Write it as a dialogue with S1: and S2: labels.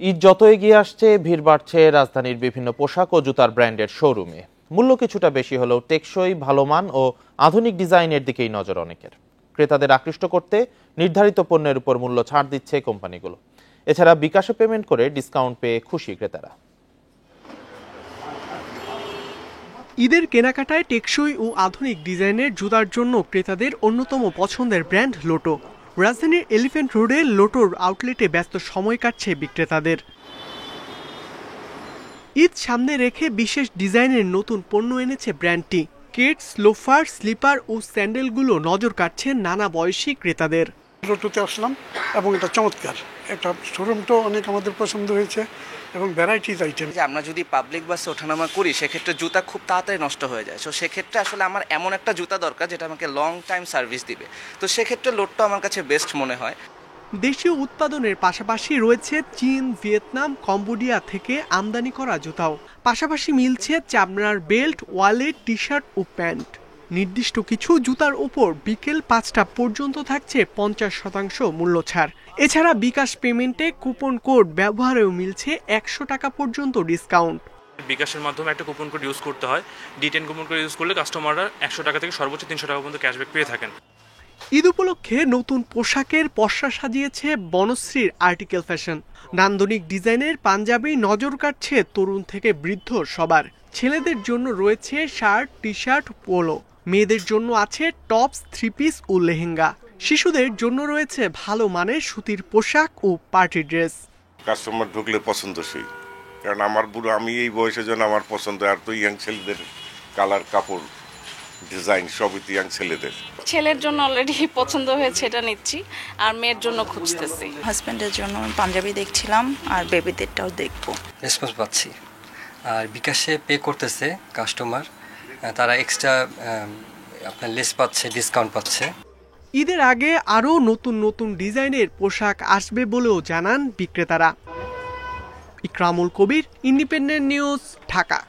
S1: ঈদ যত এগিয়ে আসছে ভিড় বাড়ছে রাজধানীর বিভিন্ন পোশাক ও জুতার ব্র্যান্ডের শোরুমে। মূল্য কিছুটা বেশি হলেও টেকসই, ভালো মান ও আধুনিক ডিজাইনের দিকেই নজর অনেকের। ক্রেতাদের আকৃষ্ট করতে নির্ধারিত পণ্যের উপর মূল্য ছাড় দিচ্ছে কোম্পানিগুলো। এছাড়া বিকাশে পেমেন্ট করে ডিসকাউন্ট পেয়ে খুশি ক্রেতারা।
S2: ঈদের কেনাকাটায় টেকসই ও আধুনিক ডিজাইনের জুতার জন্য ক্রেতাদের অন্যতম পছন্দের ব্র্যান্ড লোটো। রাজধানীর এলিফ্যান্ট রোডে লোটোর আউটলেটে ব্যস্ত সময় কাটছে বিক্রেতাদের। ঈদ সামনে রেখে বিশেষ ডিজাইনের নতুন পণ্য এনেছে ব্র্যান্ডটি। কিডস, লোফার, স্লিপার ও স্যান্ডেলগুলো নজর কাটছে নানা বয়সী ক্রেতাদের।
S3: লোটোতে আসলাম এবং এটা চমৎকার একটা শোরুমটাও অনেক আমাদের পছন্দ হয়েছে এবং ভ্যারাইটিজ আইটেম।
S4: আমরা যদি পাবলিক বাসে ওঠানামা করি সেক্ষেত্রে জুতা খুব তাড়াতাড়ি নষ্ট হয়ে যায়। তো সেক্ষেত্রে আসলে আমার এমন একটা জুতা দরকার যেটা আমাকে লং টাইম সার্ভিস দিবে। তো সেক্ষেত্রে লোটটা আমার কাছে বেস্ট মনে হয়।
S2: দেশীয় উৎপাদনের পাশাপাশি রয়েছে চীন, ভিয়েতনাম, কম্বোডিয়া থেকে আমদানি করা জুতাও। পাশাপাশি মিলছে চামড়ার বেল্ট, ওয়ালেট, টি শার্ট ও প্যান্ট। নির্দিষ্ট কিছু জুতার উপর বিকেল 5টা পর্যন্ত থাকছে 50% মূল্য ছাড়। এছাড়া বিকাশ পেমেন্টে কুপন কোড ব্যবহারেও মিলছে 100 টাকা পর্যন্ত ডিসকাউন্ট।
S5: বিকাশের মাধ্যমে একটা কুপন কোড ইউজ করতে হয়। D10 কুপন কোড ইউজ করলে কাস্টমাররা 100 টাকা থেকে সর্বোচ্চ 300 টাকা পর্যন্ত ক্যাশব্যাক পেয়ে থাকেন।
S2: ঈদ উপলক্ষে নতুন পোশাকের পসরা সাজিয়েছে বনশ্রীর আর্টিকেল ফ্যাশন। নান্দনিক ডিজাইনের পাঞ্জাবি নজর কাটছে তরুণ থেকে বৃদ্ধ সবার। ছেলেদের জন্য রয়েছে শার্ট, টি শার্ট, পোলো। মেয়েদের জন্য আছে টপস, থ্রি পিস ও লেহেঙ্গা। শিশুদের জন্য রয়েছে ভালো মানের সুতির পোশাক ও পার্টি ড্রেস।
S6: কাস্টমার ঢুকলে পছন্দসই, কারণ আমার বুড়ো আমি এই বয়সের জন্য আমার পছন্দ। আর তো ইয়াং ছেলেদের কালার, কাপড়, ডিজাইন সবই তো ইয়াং ছেলেদের।
S7: ছেলের জন্য অলরেডি পছন্দ হয়েছে, এটা নিচ্ছি। আর মেয়ের জন্য খুঁজতেছি।
S8: হাজব্যান্ডের জন্য পাঞ্জাবি দেখছিলাম আর বেবিদেরটাও দেখবো।
S9: রেসপন্স পাচ্ছি। আর বিকাশে পে করতেছে কাস্টমার, তারা এক্সট্রা আপনার লেস পাচ্ছে, ডিসকাউন্ট পাচ্ছে।
S2: ঈদের আগে আরও নতুন নতুন ডিজাইনের পোশাক আসবে বলেও জানান বিক্রেতারা। ইকরামুল কবির, ইন্ডিপেন্ডেন্ট নিউজ, ঢাকা।